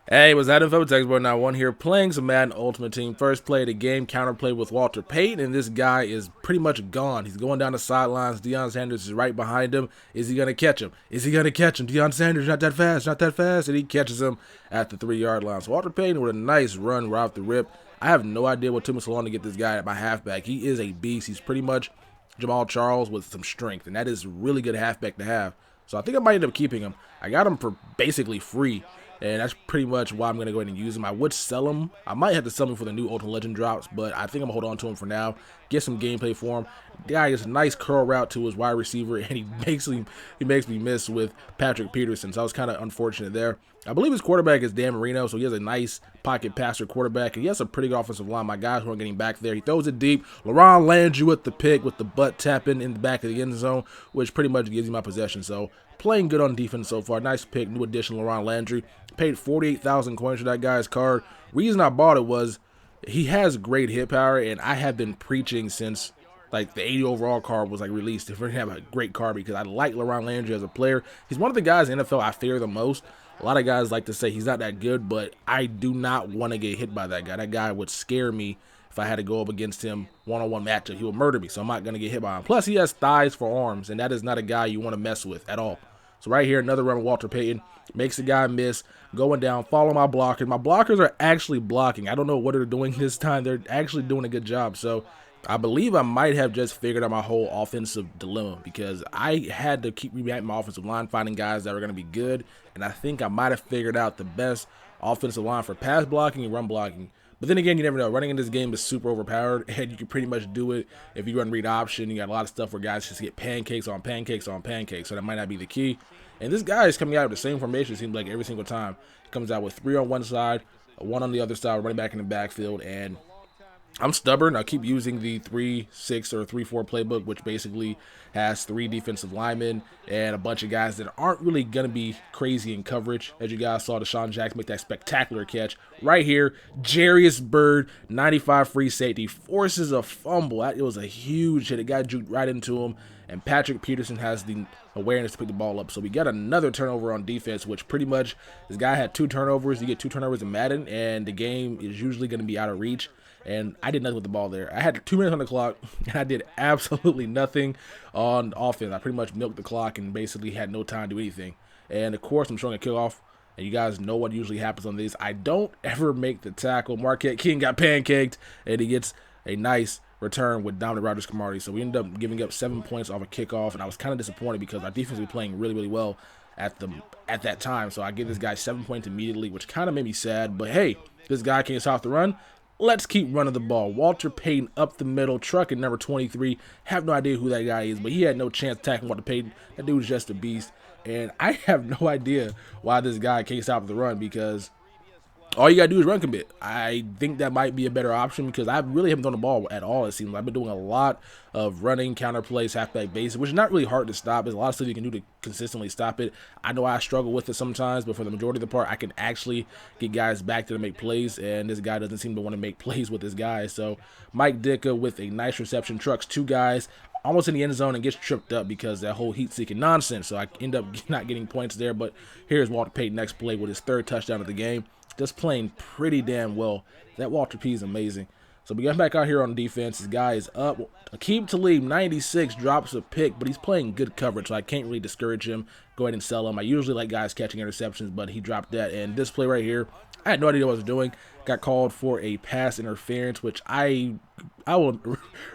Hey, was that info textbook now one here playing some Madden Ultimate Team. First play of the game, counterplay with Walter Payton, and this guy is pretty much gone. He's going down the sidelines. Deion Sanders is right behind him. Is he going to catch him? Is he going to catch him? Deion Sanders, not that fast, not that fast. And he catches him at the 3-yard line. So Walter Payton with a nice run right off the rip. I have no idea what took me so long to get this guy at my halfback. He is a beast. He's pretty much Jamaal Charles with some strength, and that is really good halfback to have. So I think I might end up keeping him. I got him for basically free. And that's pretty much why I'm going to go ahead and use him. I would sell him. I might have to sell him for the new Ultimate Legend drops, but I think I'm going to hold on to him for now. Get some gameplay for him. The guy is a nice curl route to his wide receiver, and he makes me miss with Patrick Peterson. So I was kind of unfortunate there. I believe his quarterback is Dan Marino, so he has a nice pocket passer quarterback, and he has a pretty good offensive line. My guys weren't getting back there. He throws it deep. LaRon lands you with the pick with the butt tapping in the back of the end zone, which pretty much gives you my possession. So playing good on defense so far. Nice pick, new addition, LaRon Landry. Paid 48,000 coins for that guy's card. Reason I bought it was he has great hit power, and I have been preaching since like the 80 overall card was like released if we're gonna have a great card, because I like LaRon Landry as a player. He's one of the guys in the NFL I fear the most. A lot of guys like to say he's not that good, but I do not want to get hit by that guy. That guy would scare me if I had to go up against him one-on-one matchup. He would murder me, so I'm not going to get hit by him. Plus, he has thighs for arms, and that is not a guy you want to mess with at all. So right here, another run with Walter Payton. Makes the guy miss. Going down, follow my blockers. My blockers are actually blocking. I don't know what they're doing this time. They're actually doing a good job. So I believe I might have just figured out my whole offensive dilemma, because I had to keep remapping my offensive line, finding guys that were going to be good. And I think I might have figured out the best offensive line for pass blocking and run blocking. But then again, you never know. Running in this game is super overpowered, and you can pretty much do it if you run read option. You got a lot of stuff where guys just get pancakes on pancakes on pancakes, so that might not be the key. And this guy is coming out of the same formation, it seems like, every single time. He comes out with 3 on one side, 1 on the other side, running back in the backfield, and I'm stubborn. I keep using the 3-6 or 3-4 playbook, which basically has 3 defensive linemen and a bunch of guys that aren't really going to be crazy in coverage. As you guys saw, Deshaun Jackson make that spectacular catch. Right here, Jarius Byrd, 95 free safety, forces a fumble. It was a huge hit. It got juked right into him, and Patrick Peterson has the awareness to pick the ball up. So we got another turnover on defense, which pretty much, this guy had 2 turnovers. You get 2 turnovers in Madden, and the game is usually going to be out of reach. And I did nothing with the ball there. I had 2 minutes on the clock, and I did absolutely nothing on offense. I pretty much milked the clock and basically had no time to do anything. And, of course, I'm showing a kickoff, and you guys know what usually happens on these. I don't ever make the tackle. Marquette King got pancaked, and he gets a nice return with dominant Rodgers Camardi. So we ended up giving up 7 points off a kickoff, and I was kind of disappointed because our defense was playing really, really well at that time. So I give this guy 7 points immediately, which kind of made me sad. But, hey, this guy can't stop the run. Let's keep running the ball. Walter Payton up the middle, trucking number 23. Have no idea who that guy is, but he had no chance tackling Walter Payton. That dude's just a beast. And I have no idea why this guy can't stop the run, because all you got to do is run commit. I think that might be a better option, because I really haven't thrown the ball at all, it seems. I've been doing a lot of running, counter plays, halfback base, which is not really hard to stop. There's a lot of stuff you can do to consistently stop it. I know I struggle with it sometimes, but for the majority of the part, I can actually get guys back there to make plays, and this guy doesn't seem to want to make plays with this guy. So Mike Ditka with a nice reception, trucks 2 guys almost in the end zone and gets tripped up because that whole heat-seeking nonsense. So I end up not getting points there, but here's Walter Payton next play with his 3rd touchdown of the game. Just playing pretty damn well. That Walter P is amazing. So we got back out here on defense. This guy is up. Akeem Talib, 96, drops a pick, but he's playing good coverage, so I can't really discourage him. Go ahead and sell him. I usually like guys catching interceptions, but he dropped that. And this play right here, I had no idea what I was doing. Got called for a pass interference, which I will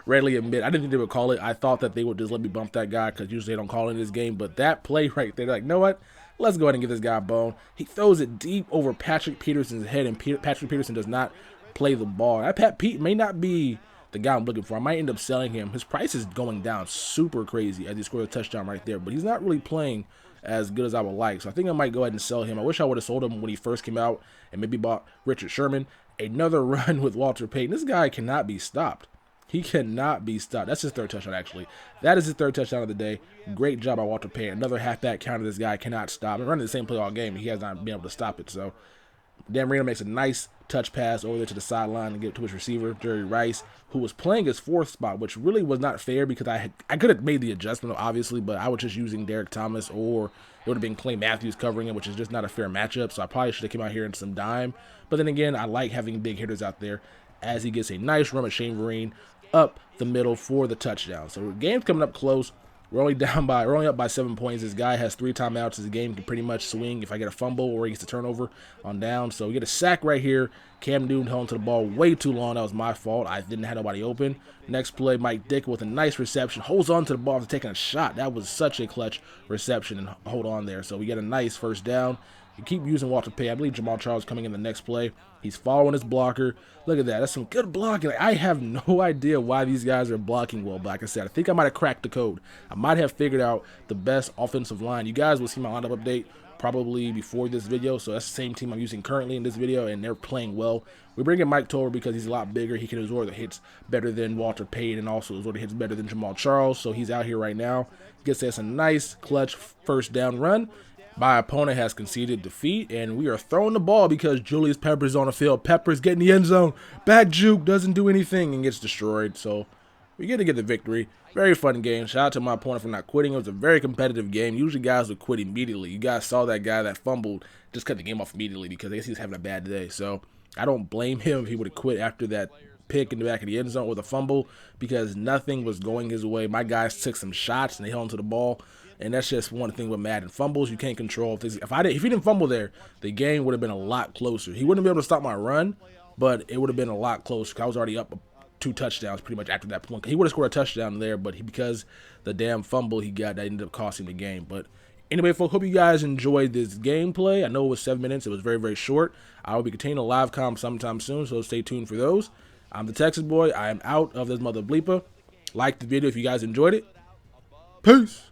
readily admit, I didn't think they would call it. I thought that they would just let me bump that guy, because usually they don't call it in this game. But that play right there, like, you know what? Let's go ahead and give this guy a bone. He throws it deep over Patrick Peterson's head, and Patrick Peterson does not play the ball. That Pat Pete may not be the guy I'm looking for. I might end up selling him. His price is going down super crazy as he scored a touchdown right there, but he's not really playing as good as I would like. So I think I might go ahead and sell him. I wish I would have sold him when he first came out and maybe bought Richard Sherman. Another run with Walter Payton. This guy cannot be stopped. He cannot be stopped. That's his 3rd touchdown, actually. That is his 3rd touchdown of the day. Great job by Walter Payton. Another halfback counter. This guy cannot stop. I'm running the same play all game. He has not been able to stop it. So Dan Marino makes a nice touch pass over there to the sideline and get it to his receiver, Jerry Rice, who was playing his fourth spot, which really was not fair because I could have made the adjustment, obviously, but I was just using Derek Thomas, or it would have been Clay Matthews covering him, which is just not a fair matchup, so I probably should have come out here in some dime. But then again, I like having big hitters out there as he gets a nice run at Shane Vereen up the middle for the touchdown. So the game's coming up close. We're only up by 7 points. This guy has 3 timeouts. His game can pretty much swing if I get a fumble or he gets a turnover on down. So we get a sack right here. Cam Newton held to the ball way too long. That was my fault. I didn't have nobody open. Next play, Mike Dick with a nice reception. Holds on to the ball after taking a shot. That was such a clutch reception and hold on there. So we get a nice first down. You keep using Walter Payton. I believe Jamaal Charles coming in the next play. He's following his blocker. Look at that. That's some good blocking. Like, I have no idea why these guys are blocking well. But like I said, I think I might have cracked the code. I might have figured out the best offensive line. You guys will see my lineup update probably before this video. So that's the same team I'm using currently in this video, and they're playing well. We bring in Mike Toller because he's a lot bigger. He can absorb the hits better than Walter Payton and also absorb the hits better than Jamaal Charles. So he's out here right now. Gets us a nice clutch first down run. My opponent has conceded defeat, and we are throwing the ball because Julius Peppers on the field. Peppers getting the end zone. Back juke, doesn't do anything, and gets destroyed. So we get to get the victory. Very fun game. Shout out to my opponent for not quitting. It was a very competitive game. Usually guys would quit immediately. You guys saw that guy that fumbled just cut the game off immediately because I guess he's having a bad day. So I don't blame him if he would have quit after that pick in the back of the end zone with a fumble because nothing was going his way. My guys took some shots and they held onto the ball. And that's just one thing with Madden. Fumbles, you can't control. If he didn't fumble there, the game would have been a lot closer. He wouldn't be able to stop my run, but it would have been a lot closer. I was already up 2 touchdowns pretty much after that point. He would have scored a touchdown there, but because the damn fumble he got, that ended up costing the game. But anyway, folks, hope you guys enjoyed this gameplay. I know it was 7 minutes. It was very, very short. I will be continuing a live com sometime soon, so stay tuned for those. I'm the Texas Boy. I am out of this mother bleeper. Like the video if you guys enjoyed it. Peace.